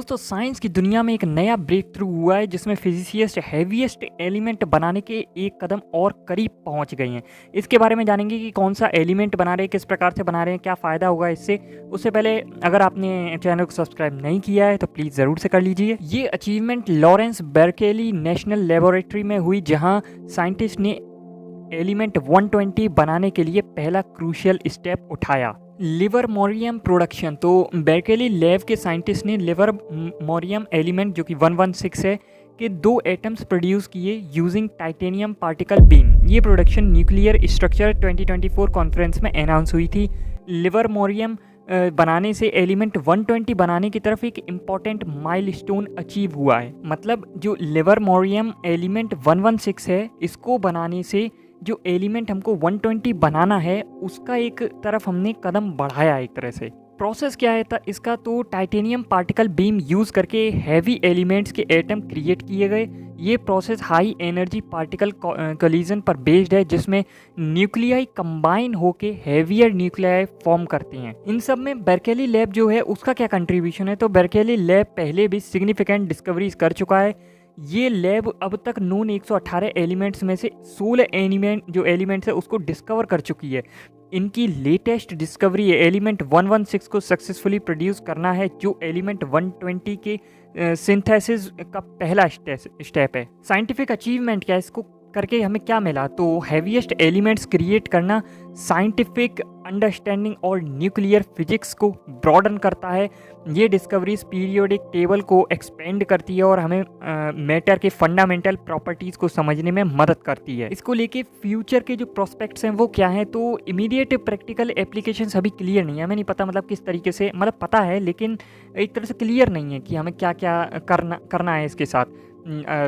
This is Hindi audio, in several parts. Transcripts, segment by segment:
दोस्तों साइंस की दुनिया में एक नया ब्रेक थ्रू हुआ है जिसमें फिजिसिस्ट हैवीएस्ट एलिमेंट बनाने के एक कदम और करीब पहुंच गए हैं। इसके बारे में जानेंगे कि कौन सा एलिमेंट बना रहे हैं, किस प्रकार से बना रहे हैं, क्या फ़ायदा होगा इससे। उससे पहले अगर आपने चैनल को सब्सक्राइब नहीं किया है तो प्लीज़ ज़रूर से कर लीजिए। ये अचीवमेंट लॉरेंस बर्केली नेशनल लेबोरेटरी में हुई, जहाँ साइंटिस्ट ने एलिमेंट 120 बनाने के लिए पहला क्रूशियल स्टेप उठाया, लिवरमोरियम प्रोडक्शन। तो बर्कली लैब के साइंटिस्ट ने लिवरमोरियम एलिमेंट जो कि 116 है के 2 एटम्स प्रोड्यूस किए यूजिंग टाइटेनियम पार्टिकल बीम। ये प्रोडक्शन न्यूक्लियर स्ट्रक्चर 2024 कॉन्फ्रेंस में अनाउंस हुई थी। लिवरमोरियम बनाने से एलिमेंट 120 बनाने की तरफ एक इम्पॉर्टेंट माइलस्टोन अचीव हुआ है। मतलब जो लिवरमोरियम एलिमेंट 116 है, इसको बनाने से जो एलिमेंट हमको 120 बनाना है उसका एक तरफ हमने कदम बढ़ाया एक तरह से। प्रोसेस क्या है था इसका, तो टाइटेनियम पार्टिकल बीम यूज़ करके हैवी एलिमेंट्स के एटम क्रिएट किए गए। ये process high energy particle collision पर बेस्ड है, जिसमें न्यूक्लियाई कंबाइन होके हैवियर न्यूक्लियाई फॉर्म करते हैं। इन सब में बर्कली लैब जो है उसका क्या कंट्रीब्यूशन है, तो बर्कली लैब पहले भी सिग्निफिकेंट डिस्कवरीज कर चुका है। ये लैब अब तक नोन 118 एलिमेंट्स में से 16 एलिमेंट्स है उसको डिस्कवर कर चुकी है। इनकी लेटेस्ट डिस्कवरी है एलिमेंट 116 को सक्सेसफुली प्रोड्यूस करना है, जो एलिमेंट 120 के सिंथेसिस का पहला स्टेप है। साइंटिफिक अचीवमेंट क्या है, इसको करके हमें क्या मिला, तो हैवीएस्ट एलिमेंट्स क्रिएट करना साइंटिफिक अंडरस्टैंडिंग और न्यूक्लियर फिजिक्स को ब्रॉडन करता है। ये डिस्कवरीज पीरियोडिक टेबल को एक्सपेंड करती है और हमें मैटर के फंडामेंटल प्रॉपर्टीज़ को समझने में मदद करती है। इसको लेके फ्यूचर के जो प्रोस्पेक्ट्स हैं वो क्या हैं, तो इमीडिएट प्रैक्टिकल एप्लीकेशंस अभी क्लियर नहीं है। हमें नहीं पता मतलब किस तरीके से, मतलब पता है लेकिन एक तरह से क्लियर नहीं है कि हमें क्या क्या करना है इसके साथ।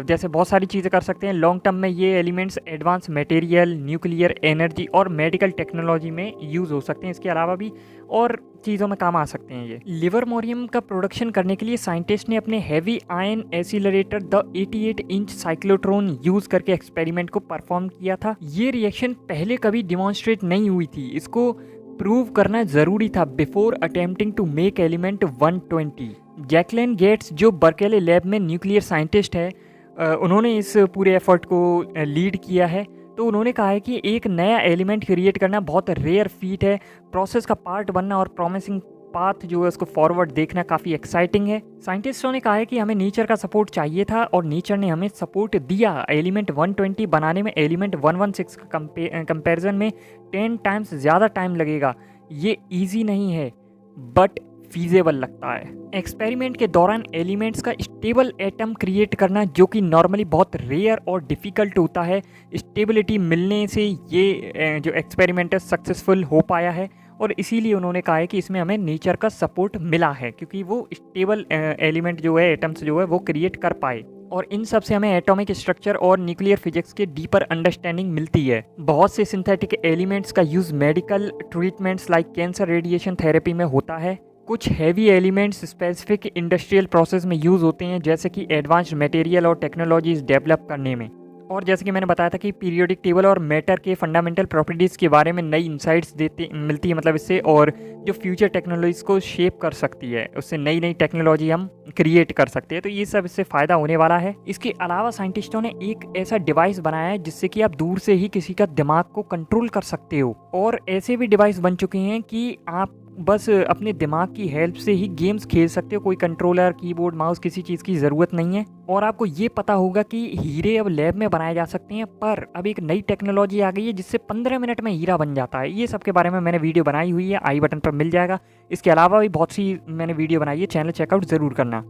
जैसे बहुत सारी चीज़ें कर सकते हैं लॉन्ग टर्म में। ये elements advance material, nuclear energy और मेडिकल टेक्नोलॉजी में यूज़ हो सकते हैं। इसके अलावा भी और चीज़ों में काम आ सकते हैं। ये लिवरमोरियम का प्रोडक्शन करने के लिए साइंटिस्ट ने अपने heavy ion accelerator the 88 inch cyclotron use करके एक्सपेरिमेंट को परफॉर्म किया था। ये रिएक्शन पहले कभी डिमॉन्स्ट्रेट नहीं हुई थी, इसको प्रूव करना ज़रूरी था before attempting to make element 120। Jacqueline Gates जो बर्कले लैब में न्यूक्लियर साइंटिस्ट है, उन्होंने इस पूरे एफर्ट को लीड किया है। तो उन्होंने कहा है कि एक नया एलिमेंट क्रिएट करना बहुत रेयर फीट है। प्रोसेस का पार्ट बनना और प्रॉमिसिंग पाथ जो है उसको फॉरवर्ड देखना काफ़ी एक्साइटिंग है। साइंटिस्टों ने कहा है कि हमें नेचर का सपोर्ट चाहिए था और नेचर ने हमें सपोर्ट दिया। एलिमेंट 120 बनाने में एलिमेंट 116 का कंपैरिजन में 10 टाइम्स ज़्यादा टाइम लगेगा। ये ईजी नहीं है बट फीजेबल लगता है। एक्सपेरिमेंट के दौरान एलिमेंट्स का स्टेबल एटम क्रिएट करना, जो कि नॉर्मली बहुत रेयर और डिफ़िकल्ट होता है, स्टेबिलिटी मिलने से ये जो एक्सपेरिमेंट है सक्सेसफुल हो पाया है। और इसीलिए उन्होंने कहा है कि इसमें हमें नेचर का सपोर्ट मिला है, क्योंकि वो स्टेबल एलिमेंट जो है, एटम्स जो है वो क्रिएट कर पाए। और इन सब से हमें एटॉमिक स्ट्रक्चर और न्यूक्लियर फिजिक्स के डीपर अंडरस्टैंडिंग मिलती है। बहुत से सिंथेटिक एलिमेंट्स का use medical treatments like cancer radiation therapy में होता है। कुछ heavy elements specific industrial process में यूज़ होते हैं, जैसे कि एडवांस्ड मटेरियल और टेक्नोलॉजीज डेवलप करने में। और जैसे कि मैंने बताया था कि पीरियोडिक टेबल और मैटर के फंडामेंटल प्रॉपर्टीज़ के बारे में नई इंसाइट्स मिलती है मतलब इससे, और जो फ्यूचर टेक्नोलॉजीज को शेप कर सकती है, उससे नई नई टेक्नोलॉजी हम क्रिएट कर सकते हैं। तो ये सब इससे फ़ायदा होने वाला है। इसके अलावा साइंटिस्टों ने एक ऐसा डिवाइस बनाया है जिससे कि आप दूर से ही किसी का दिमाग को कंट्रोल कर सकते हो। और ऐसे भी डिवाइस बन चुके हैं कि आप बस अपने दिमाग की हेल्प से ही गेम्स खेल सकते हो। कोई कंट्रोलर, कीबोर्ड, माउस, किसी चीज़ की ज़रूरत नहीं है। और आपको ये पता होगा कि हीरे अब लैब में बनाए जा सकते हैं, पर अब एक नई टेक्नोलॉजी आ गई है जिससे 15 मिनट में हीरा बन जाता है। ये सब के बारे में मैंने वीडियो बनाई हुई है, आई बटन पर मिल जाएगा। इसके अलावा भी बहुत सी मैंने वीडियो बनाई है, चैनल चेकआउट ज़रूर करना।